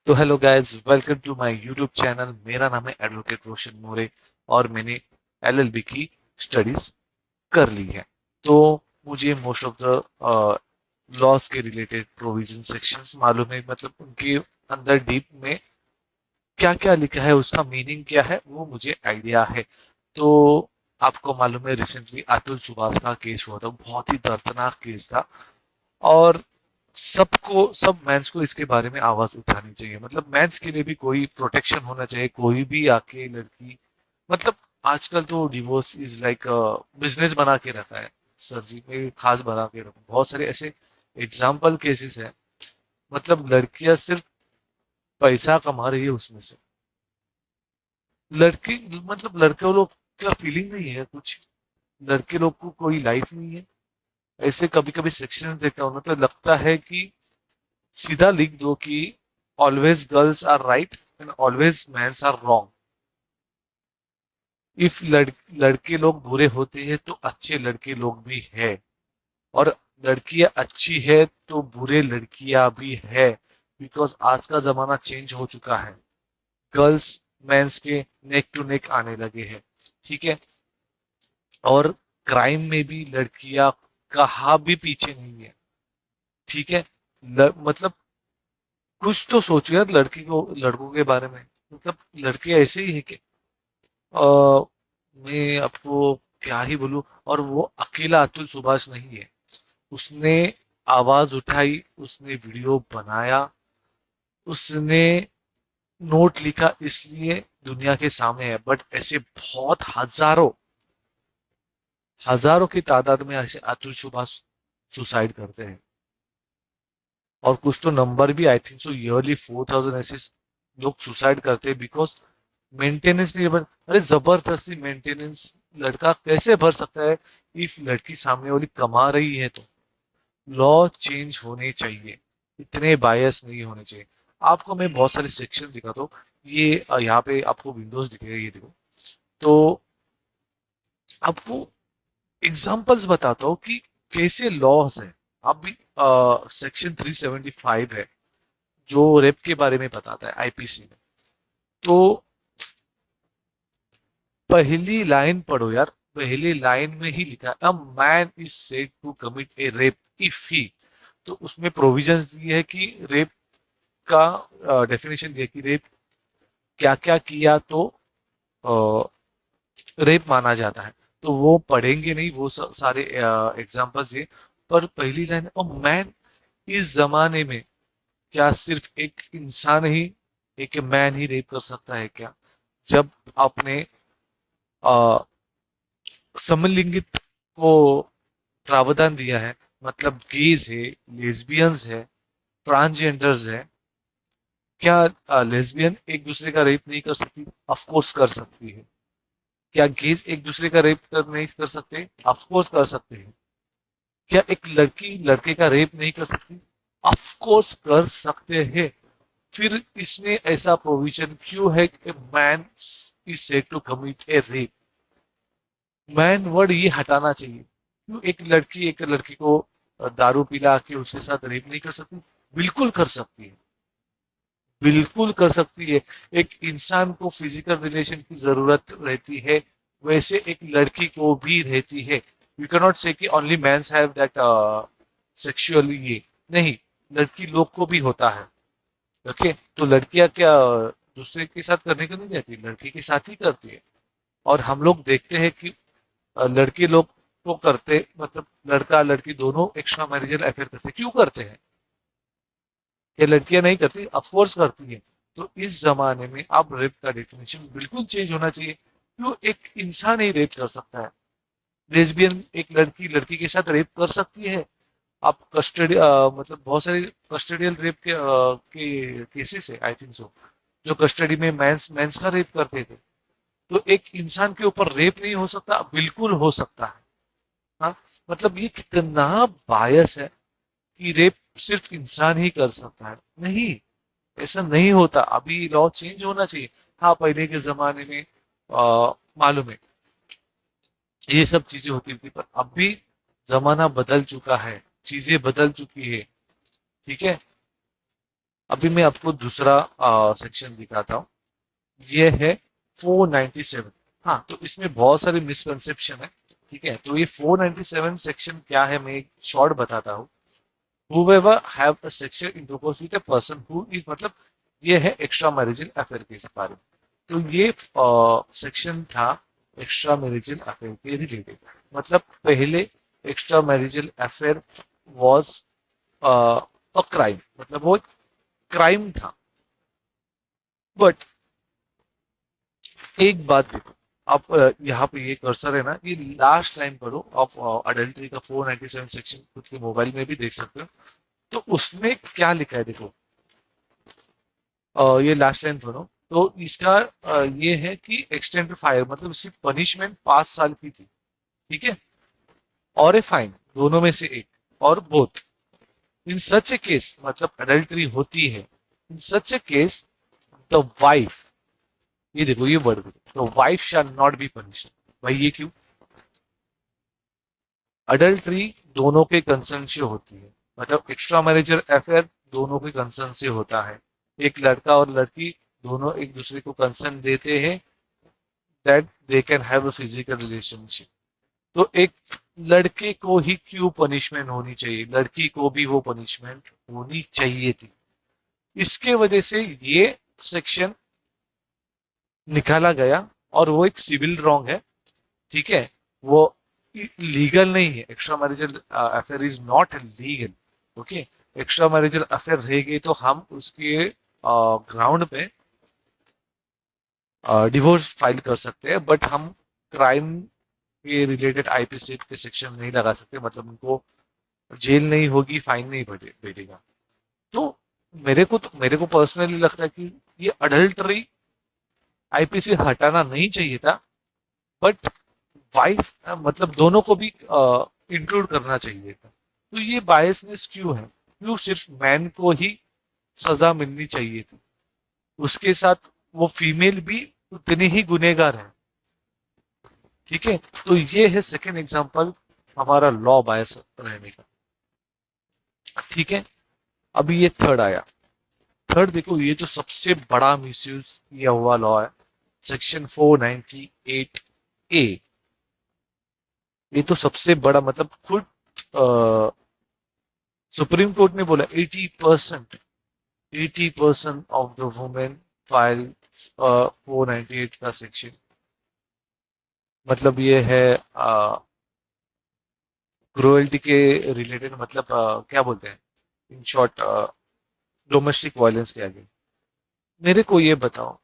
तो hello guys, welcome to my YouTube channel. मेरा नाम है एडवोकेट रोशन मोरे और मैंने एलएलबी की स्टडीज कर ली है। तो मुझे मोस्ट ऑफ द लॉज के रिलेटेड प्रोविजन सेक्शंस मालूम है, मतलब उनके अंदर डीप में क्या क्या लिखा है, उसका मीनिंग क्या है, वो मुझे आइडिया है। तो आपको मालूम है, रिसेंटली अतुल सुभाष का केस हुआ था। बहुत ही दर्दनाक केस था और सब मेंस को इसके बारे में आवाज उठानी चाहिए। मतलब मेंस के लिए भी कोई प्रोटेक्शन होना चाहिए। कोई भी आके लड़की, मतलब आजकल तो डिवोर्स इज लाइक बिजनेस बना के रखा है। सर जी में खास बना के रखा, बहुत सारे ऐसे एग्जाम्पल केसेस हैं। मतलब लड़कियां सिर्फ पैसा कमा रही है उसमें से। लड़की, मतलब लड़के लोग का फीलिंग नहीं है कुछ। लड़के लोग को कोई लाइफ नहीं है। ऐसे कभी कभी सेक्शन देखता हूँ, मतलब लगता है कि सीधा लिख दो कि always girls are right and always mans are wrong. If लड़के लोग बुरे होते हैं तो अच्छे लड़के लोग भी है, और लड़कियां अच्छी है तो बुरे लड़कियां भी है। बिकॉज आज का जमाना चेंज हो चुका है। गर्ल्स मेंस के नेक टू नेक आने लगे हैं। ठीक है। और क्राइम में भी लड़कियां कहाँ भी पीछे नहीं है। ठीक है। मतलब कुछ तो सोचो यार लड़की को, लड़कों के बारे में। मतलब लड़के ऐसे ही है कि मैं आपको क्या ही बोलूं। और वो अकेला अतुल सुभाष नहीं है। उसने आवाज उठाई, उसने वीडियो बनाया, उसने नोट लिखा, इसलिए दुनिया के सामने है। बट ऐसे बहुत हजारों हजारों की तादाद में ऐसे अतुल सुभाष सुसाइड करते हैं। और कुछ तो नंबर भी आई थिंक सो ईयरली 4,000 ऐसे लोग सुसाइड करते हैं। बिकॉज मेंटेनेंस नहीं बन, अरे जबरदस्ती मेंटेनेंस लड़का कैसे भर सकता है? इफ लड़की सामने वाली कमा रही है तो लॉ चेंज होने चाहिए। इतने बायस नहीं होने चाहिए। आपको मैं बहुत सारे सेक्शन दिखाता हूँ। ये यहाँ पे आपको विंडोज दिखेगा, ये देखो। तो आपको एग्जांपल्स बताता हूँ कि कैसे लॉस है। आप भी सेक्शन 375 है जो रेप के बारे में बताता है आईपीसी में। तो पहली लाइन पढ़ो यार। पहली लाइन में ही लिखा है, a man is said to commit a rape if he. तो उसमें प्रोविजंस दिए है कि रेप का डेफिनेशन दिया कि रेप क्या क्या किया तो रेप माना जाता है। तो वो पढ़ेंगे नहीं, वो सारे एग्जांपल्स दिए। पर पहली लाइन, अ मैन, इस जमाने में क्या सिर्फ एक इंसान ही, एक मैन ही रेप कर सकता है क्या? जब आपने समलिंगित को प्रावधान दिया है, मतलब गेज है, लेस्बियंस है, ट्रांसजेंडर्स है। क्या लेस्बियन एक दूसरे का रेप नहीं कर सकती? ऑफ कोर्स कर सकती है। क्या गेज एक दूसरे का रेप कर नहीं कर सकते? ऑफ कोर्स कर सकते हैं। क्या एक लड़की लड़के का रेप नहीं कर सकती? ऑफ कोर्स कर सकते हैं। फिर इसमें ऐसा प्रोविजन क्यों है कि man is said to commit a rape? Man word ये हटाना चाहिए। क्यों एक लड़की एक लड़की को दारू पिला के उसके साथ रेप नहीं कर सकती? बिल्कुल कर सकती है। बिल्कुल कर सकती है। एक इंसान को फिजिकल रिलेशन की जरूरत रहती है, वैसे एक लड़की को भी रहती है। यू कैन नॉट से कि only mens have that sexually ये। नहीं, लड़की लोग को भी होता है। ओके। तो लड़कियां क्या दूसरे के साथ करने को नहीं जाती? लड़की के साथ ही करती है। और हम लोग देखते हैं कि लड़के लोग तो करते, मतलब लड़का लड़की दोनों एक्स्ट्रा मैरिजल अफेयर करते, क्यों करते हैं? ये लड़कियां नहीं करती? अफकोर्स करती है। तो इस जमाने में अब रेप का डेफिनेशन बिल्कुल चेंज होना चाहिए। क्यों एक इंसान ही रेप कर सकता है? लेस्बियन एक लड़की लड़की के साथ रेप कर सकती है। आप कस्टडी, मतलब बहुत सारे कस्टडियल रेप के केसेस है आई थिंक सो, जो कस्टडी में मेंस मेंस का रेप करते थे। तो एक इंसान के ऊपर रेप नहीं हो सकता? बिल्कुल हो सकता है। हाँ। मतलब ये कितना बायस है कि रेप सिर्फ इंसान ही कर सकता है। नहीं, ऐसा नहीं होता। अभी लॉ चेंज होना चाहिए। हाँ, पहले के जमाने में मालूम है ये सब चीजें होती थी, पर अब भी जमाना बदल चुका है, चीजें बदल चुकी है। ठीक है। अभी मैं आपको दूसरा सेक्शन दिखाता हूँ। ये है 497। हाँ, तो इसमें बहुत सारे मिसकंसेप्शन है। ठीक है, तो ये 497 सेक्शन क्या है, मैं एक शॉर्ट बताता हूँ। whoever have a sexual intercourse with a person who is, मतलब ये है एक्स्ट्रा मैरिजल अफेयर के इस बारे में। तो ये सेक्शन था एक्स्ट्रा मैरिजल अफेयर के रिलेटेड। मतलब पहले extra marital affair was a crime, मतलब वो क्राइम था। बट एक बात देखो, आप यहाँ पे ये कर्सर है ना, ये लास्ट लाइन पढ़ो आप अडल्ट्री का 497 सेक्शन, खुद के मोबाइल में भी देख सकते हो। तो उसमें क्या लिखा है देखो, ये लास्ट लाइन पढ़ो। तो इसका ये है कि एक्सटेंड टू फायर, मतलब इसकी पनिशमेंट 5 साल की थी। ठीक है, और ए फाइन, दोनों में से एक, और बोथ। इन सच ए केस, मतलब अडल्ट्री होती है, इन सच ए केस द वाइफ, ये देखो ये word, the wife shall not be punished. भाई ये क्यों? अडल्ट्री दोनों के कंसर्न से होती है, मतलब एक्स्ट्रा मैरिजल अफेयर दोनों के कंसर्न से होता है। एक लड़का और लड़की दोनों एक दूसरे को कंसर्न देते हैं that they can have a physical relationship. तो एक लड़के को ही क्यों पनिशमेंट होनी चाहिए, लड़की को भी वो पनिशमेंट होनी चाहिए थी। इसके वजह से ये सेक्शन निकाला गया, और वो एक सिविल रॉन्ग है। ठीक है, वो लीगल नहीं है। Extra marital affair is not legal. Okay, extra marital affair रहेगी तो हम उसके ग्राउंड पे डिवोर्स फाइल कर सकते हैं, बट हम क्राइम के रिलेटेड आईपीसी के सेक्शन नहीं लगा सकते, मतलब उनको जेल नहीं होगी, फाइन नहीं बैठेगा। तो मेरे को पर्सनली लगता है कि ये अडल्टरी आईपीसी हटाना नहीं चाहिए था, बट वाइफ मतलब दोनों को भी इंक्लूड करना चाहिए था। तो ये बायसनेस क्यों है, क्यों सिर्फ मैन को ही सजा मिलनी चाहिए थी, उसके साथ वो फीमेल भी उतनी ही गुनेगार है। ठीक है, तो ये है सेकेंड एग्जांपल हमारा लॉ बायस रहने का। ठीक है, अभी ये थर्ड आया। थर्ड देखो, ये तो सबसे बड़ा मिसयूज किया हुआ लॉ है, सेक्शन 498 ए। ये तो सबसे बड़ा, मतलब खुद सुप्रीम कोर्ट ने बोला 80% ऑफ द वुमेन फाइल 498 का सेक्शन। मतलब ये है क्रुएल्टी के रिलेटेड, मतलब क्या बोलते हैं इन शॉर्ट, डोमेस्टिक वायलेंस के आगे। मेरे को ये बताओ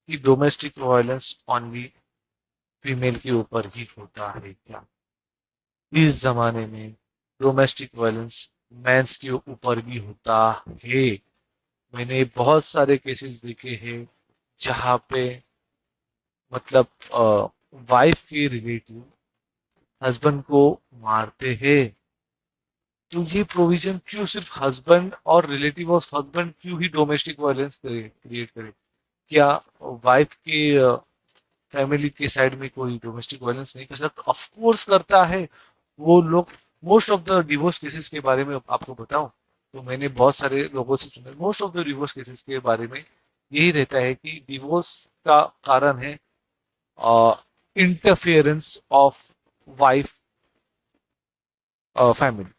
कि डोमेस्टिक वायलेंस ओनली फीमेल के ऊपर ही होता है क्या? इस जमाने में डोमेस्टिक वायलेंस मेंस के ऊपर भी होता है। मैंने बहुत सारे केसेस देखे हैं जहाँ पे, मतलब वाइफ के रिलेटिव हस्बैंड को मारते हैं। तो ये प्रोविजन क्यों सिर्फ हस्बैंड और रिलेटिव ऑफ हस्बैंड क्यों ही डोमेस्टिक वायलेंस क्रिएट करे? क्या वाइफ के फैमिली के साइड में कोई डोमेस्टिक वायलेंस नहीं कर सकता? ऑफ कोर्स करता है वो लोग। Most of the divorce cases के बारे में आपको बताऊं, तो मैंने बहुत सारे लोगों से सुना, most of the divorce cases के बारे में यही रहता है कि डिवोर्स का कारण है इंटरफेरेंस ऑफ वाइफ फैमिली।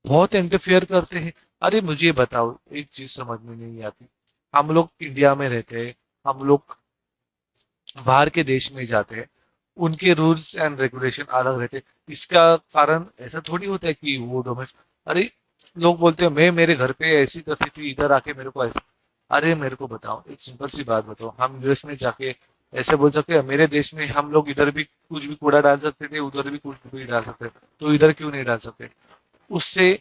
बहुत इंटरफेयर करते हैं। अरे मुझे बताओ, एक चीज समझ में नहीं आती। हम लोग इंडिया में रहते हैं, हम लोग बाहर के देश में जाते हैं, उनके रूल्स एंड रेगुलेशन अलग रहते हैं। इसका कारण ऐसा थोड़ी होता है कि वो डोमेस्टिक, अरे लोग बोलते हैं मैं मेरे घर पे ऐसी करती थी, इधर आके मेरे को ऐसा। अरे मेरे को बताओ, एक सिंपल सी बात बताओ, हम यूएस में जाके ऐसे बोल सकते हैं मेरे देश में हम लोग इधर भी कुछ भी कूड़ा डाल सकते थे, उधर भी कुछ भी डाल सकते थे, तो इधर क्यों नहीं डाल सकते? उससे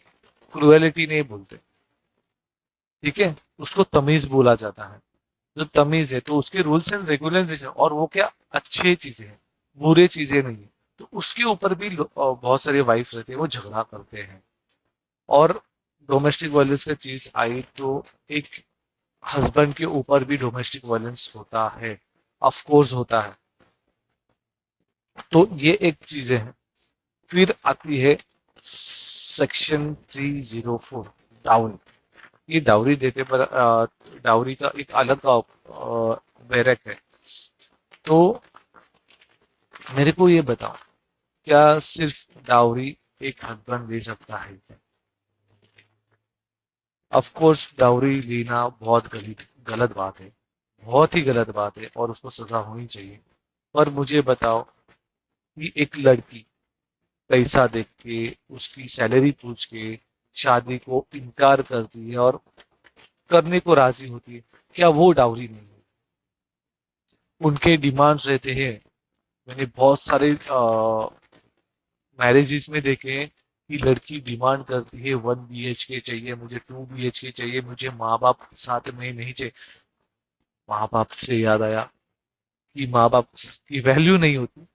क्रुएलिटी नहीं बोलते। ठीक है, उसको तमीज बोला जाता है। जो तमीज है तो उसके रूल्स एंड रेगुलेशन, और वो क्या अच्छे चीजें हैं, बुरे चीजें नहीं है। तो उसके ऊपर भी बहुत सारे वाइफ्स रहते हैं, वो झगड़ा करते हैं। और डोमेस्टिक वायलेंस का चीज आई तो एक हस्बैंड के ऊपर भी डोमेस्टिक वायलेंस होता है, ऑफ कोर्स होता है। तो ये एक चीजें हैं। फिर आती है सेक्शन 304 डाउन। ये डाउरी देते पर डाउरी का एक अलग बैरक है। तो मेरे को ये बताओ, क्या सिर्फ डाउरी एक हस्बैंड ले सकता है क्या? ऑफ कोर्स डाउरी लेना बहुत गलत गलत बात है, बहुत ही गलत बात है, और उसको सजा होनी चाहिए। पर मुझे बताओ कि एक लड़की पैसा देख के, उसकी सैलरी पूछ के शादी को इनकार करती है और करने को राजी होती है, क्या वो डाउरी नहीं है? उनके डिमांड्स रहते हैं। मैंने बहुत सारे मैरिजेस में देखे हैं कि लड़की डिमांड करती है 1 BHK चाहिए मुझे, 2 BHK चाहिए मुझे, माँ बाप साथ में नहीं चाहिए। माँ बाप से याद आया कि माँ बाप की वैल्यू नहीं होती,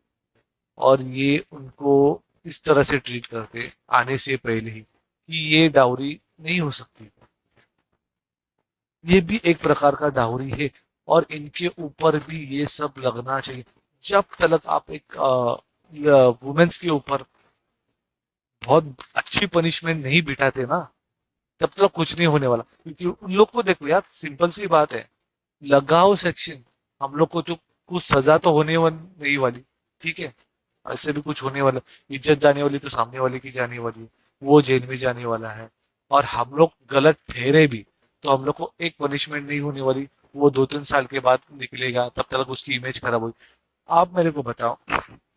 और ये उनको इस तरह से ट्रीट करते आने से पहले ही कि ये डाउरी नहीं हो सकती। ये भी एक प्रकार का डाउरी है, और इनके ऊपर भी ये सब लगना चाहिए। जब तक आप एक वुमेन्स के ऊपर बहुत अच्छी पनिशमेंट नहीं बिठाते ना, तब तक कुछ नहीं होने वाला। क्योंकि उन लोग को देखो यार, सिंपल सी बात है, लगाओ सेक्शन। हम लोग को तो कुछ सजा तो होने नहीं वाली, ठीक है, ऐसे भी कुछ होने वाला, इज्जत जाने वाली तो सामने वाले की जाने वाली है, वो जेल में जाने वाला है। और हम लोग गलत ठहरे भी तो हम लोग को एक पनिशमेंट नहीं होने वाली, वो 2-3 साल के बाद निकलेगा, तब तक उसकी इमेज खराब होगी। आप मेरे को बताओ,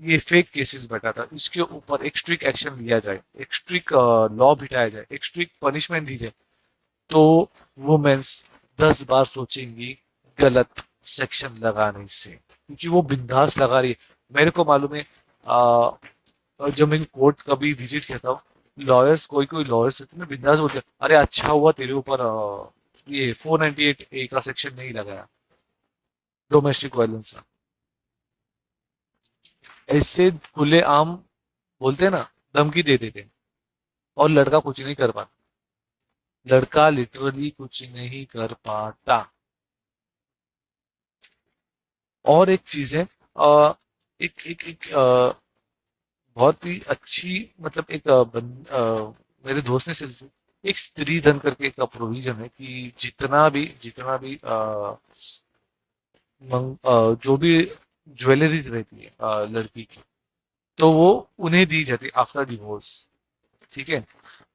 ये फेक केसेस बताता, इसके ऊपर एक स्ट्रिक्ट एक्शन लिया जाए, एक स्ट्रिक्ट लॉ बिठाया जाए, एक स्ट्रिक्ट पनिशमेंट दी जाए, तो वुमेन्स 10 बार सोचेंगी गलत सेक्शन लगाने से, क्योंकि वो बिंदास लगा रही है। मेरे को मालूम है, जब मैं कोर्ट कभी विजिट करता हूँ, लॉयर्स, कोई कोई लॉयर्स इतने बिंदास बोलते हैं, अरे अच्छा हुआ तेरे ऊपर ये 498A का सेक्शन नहीं लगाया, डोमेस्टिक वायलेंस। ऐसे खुले आम बोलते हैं ना, धमकी दे देते हैं, और लड़का कुछ नहीं कर पाता। लड़का लिटरली कुछ नहीं कर पाता। और एक चीज है, एक एक एक बहुत ही अच्छी, मतलब एक मेरे दोस्त ने एक स्त्री धन करके एक प्रोविजन है कि जितना भी जो भी ज्वेलरीज रहती है लड़की की, तो वो उन्हें दी जाती है आफ्टर डिवोर्स, ठीक है।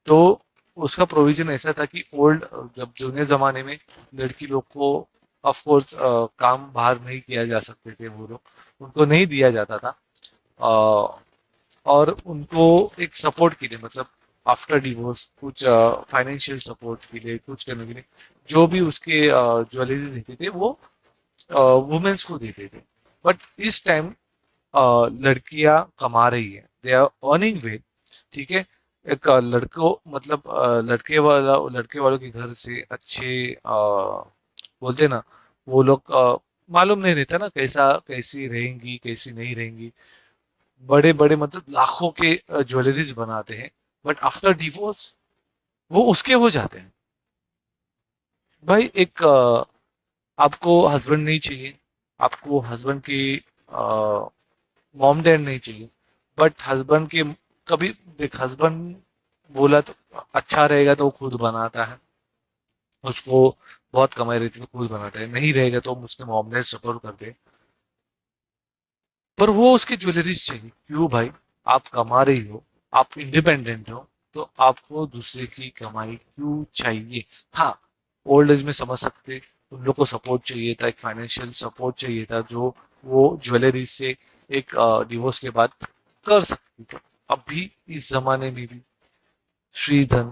तो उसका प्रोविजन ऐसा था कि ओल्ड, जब जूने जमाने में लड़की लोग को ऑफ कोर्स काम बाहर नहीं किया जा सकते थे, वो लोग, उनको नहीं दिया जाता था। और उनको एक सपोर्ट के लिए, मतलब आफ्टर डिवोर्स कुछ फाइनेंशियल सपोर्ट के लिए, कुछ करने के लिए, जो भी उसके ज्वेलरी देते थे वो वुमेन्स को देते थे। बट इस टाइम लड़कियां कमा रही है, दे आर अर्निंग वेल, ठीक है। एक लड़कों, मतलब लड़के वालों के घर से अच्छे बोलते ना, वो लोग मालूम नहीं रहता ना कैसा, कैसी रहेंगी कैसी नहीं रहेंगी। बड़े बड़े मतलब लाखों के ज्वेलरीज बनाते हैं, बट आफ्टर डिवोर्स वो उसके हो जाते हैं। भाई एक आपको हस्बैंड नहीं चाहिए, आपको हस्बैंड की मॉम डैड नहीं चाहिए, बट हस्बैंड के कभी, देख, हस्बैंड बोला तो अच्छा रहेगा तो वो खुद बनाता है, उसको बहुत कमाई रहती है तो खुद बनाता है, नहीं रहेगा तो उसके मॉम डैड सपोर्ट करते हैं। पर वो उसकी ज्वेलरीज चाहिए क्यों भाई? आप कमा रही हो, आप इंडिपेंडेंट हो, तो आपको दूसरे की कमाई क्यों चाहिए? हाँ, ओल्ड एज में समझ सकते, उन लोग को सपोर्ट चाहिए था, एक फाइनेंशियल सपोर्ट चाहिए था, जो वो ज्वेलरी से एक डिवोर्स के बाद कर सकती थी। अभी इस जमाने में भी श्रीधन,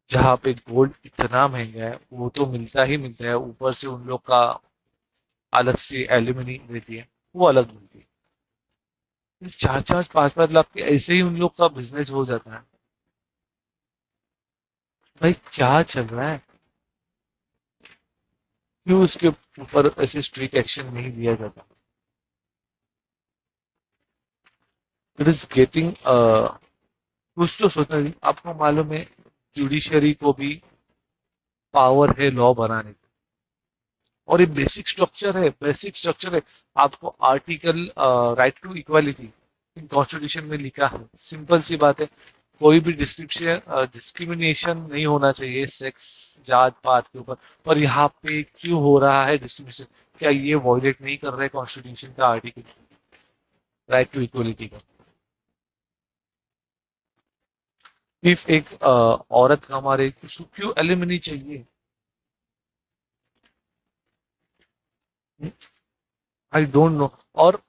जहाँ पे गोल्ड इतना महंगा है, वो तो मिलता ही मिलता है, ऊपर से उन लोग का अलग से एल्यूमिनी रहती है, वो अलग मिलती है। 4-4, 5-5 लाख के ऐसे ही उन लोग का बिजनेस हो जाता है। भाई क्या चल रहा है? क्यों उसके ऊपर ऐसे स्ट्रिक्ट एक्शन नहीं लिया जाता? इट इज गेटिंग, कुछ तो सोचना चाहिए। आपको मालूम है, जुडिशरी को भी पावर है लॉ बनाने की, और ये बेसिक स्ट्रक्चर है, बेसिक स्ट्रक्चर है। आपको article right to equality in constitution में लिखा है, सिंपल सी बात है। कोई भी डिस्क्रिमिनेशन नहीं होना चाहिए सेक्स जात पात के ऊपर। पर यहाँ पे क्यों हो रहा है डिस्क्रिमिनेशन? क्या ये वॉयलेट नहीं कर रहे कॉन्स्टिट्यूशन का आर्टिकल राइट टू इक्वलिटी का? इफ एक औरत का हमारे, उसको क्यों एलिमनी चाहिए? I don't know. और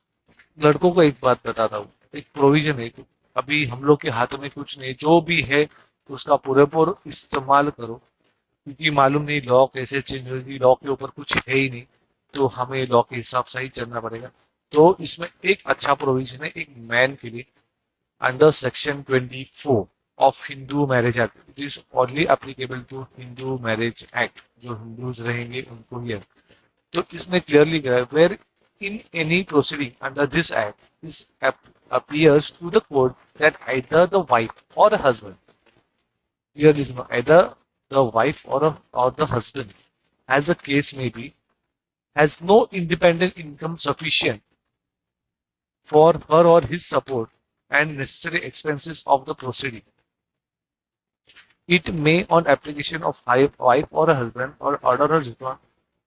लड़कों को एक बात बताता हूँ, एक प्रोविजन है, अभी हम लोग के हाथ में कुछ नहीं, जो भी है उसका पूरेपूर इस्तेमाल करो, क्योंकि मालूम नहीं लॉ कैसे चेंज होगी, लॉ के ऊपर कुछ है ही नहीं, तो हमें लॉ के हिसाब से ही चलना पड़ेगा। तो इसमें एक अच्छा प्रोविजन है एक मैन के लिए, under section 24 of Hindu marriage act, it is only applicable to Hindu marriage act, जो हिंदूज रहेंगे उनको ही है। तो इसमें क्लियरली कहा है, where in any proceeding under this act this appears to the court that either the wife or the husband, clearly either the wife or the husband, as the case may be, has no independent income sufficient for her or his support and necessary expenses of the proceeding. It may, on application of wife or a husband, or order or husband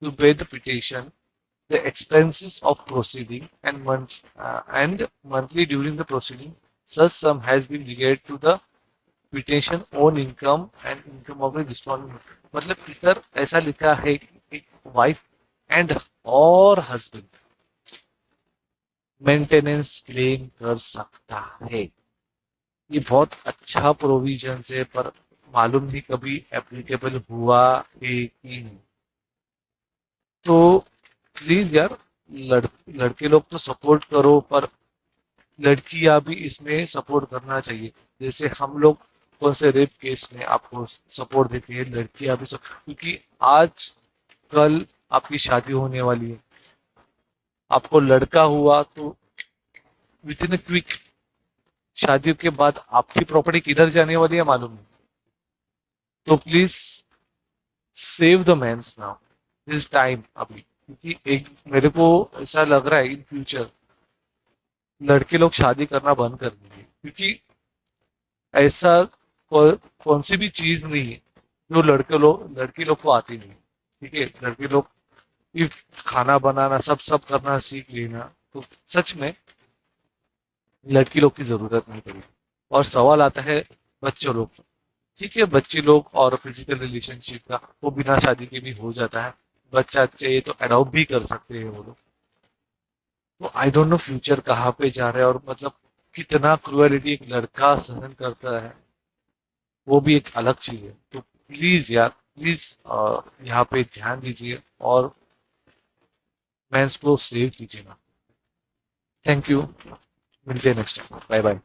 to pay the petition, the expenses of proceeding and monthly during the proceeding, such sum has been related to the petition own income and income of the respondent। मतलब इस तरह ऐसा लिखा है कि एक wife and और husband maintenance claim कर सकता है। ये बहुत अच्छा प्रोविजन है, पर मालूम नहीं कभी एप्लीकेबल हुआ है कि नहीं। तो प्लीज यार, लड़, लड़के लोग तो सपोर्ट करो, पर लड़कियां भी इसमें सपोर्ट करना चाहिए। जैसे हम लोग कौन से रेप केस में आपको सपोर्ट देती है, लड़कियां भी क्योंकि आज कल आपकी शादी होने वाली है, आपको लड़का हुआ तो विद इन क्विक शादी के बाद आपकी प्रॉपर्टी किधर जाने वाली है मालूम नहीं। तो please save the mans now, this time अभी, क्योंकि एक मेरे को ऐसा लग रहा है इन फ्यूचर लड़के लोग शादी करना बंद कर देंगे, क्योंकि ऐसा कौन सी भी चीज नहीं है जो लड़की लोग को आती नहीं है। ठीक है, लड़के लोग इफ खाना बनाना सब सब करना सीख लेना, तो सच में लड़की लोग की जरूरत नहीं पड़ेगी। और सवाल आता है बच्चों लोग, ठीक है बच्चे लोग और फिजिकल रिलेशनशिप का वो बिना शादी के भी हो जाता है, बच्चा चाहिए तो अडॉप्ट भी कर सकते हैं वो लोग। तो आई डोंट नो फ्यूचर कहाँ पे जा रहा है, और मतलब कितना क्रुएलिटी एक लड़का सहन करता है, वो भी एक अलग चीज है। तो प्लीज यार, प्लीज यहाँ पे ध्यान दीजिए और मेंस को सेव कीजिएगा। थैंक यू, मिलते हैं नेक्स्ट टाइम, बाय बाय।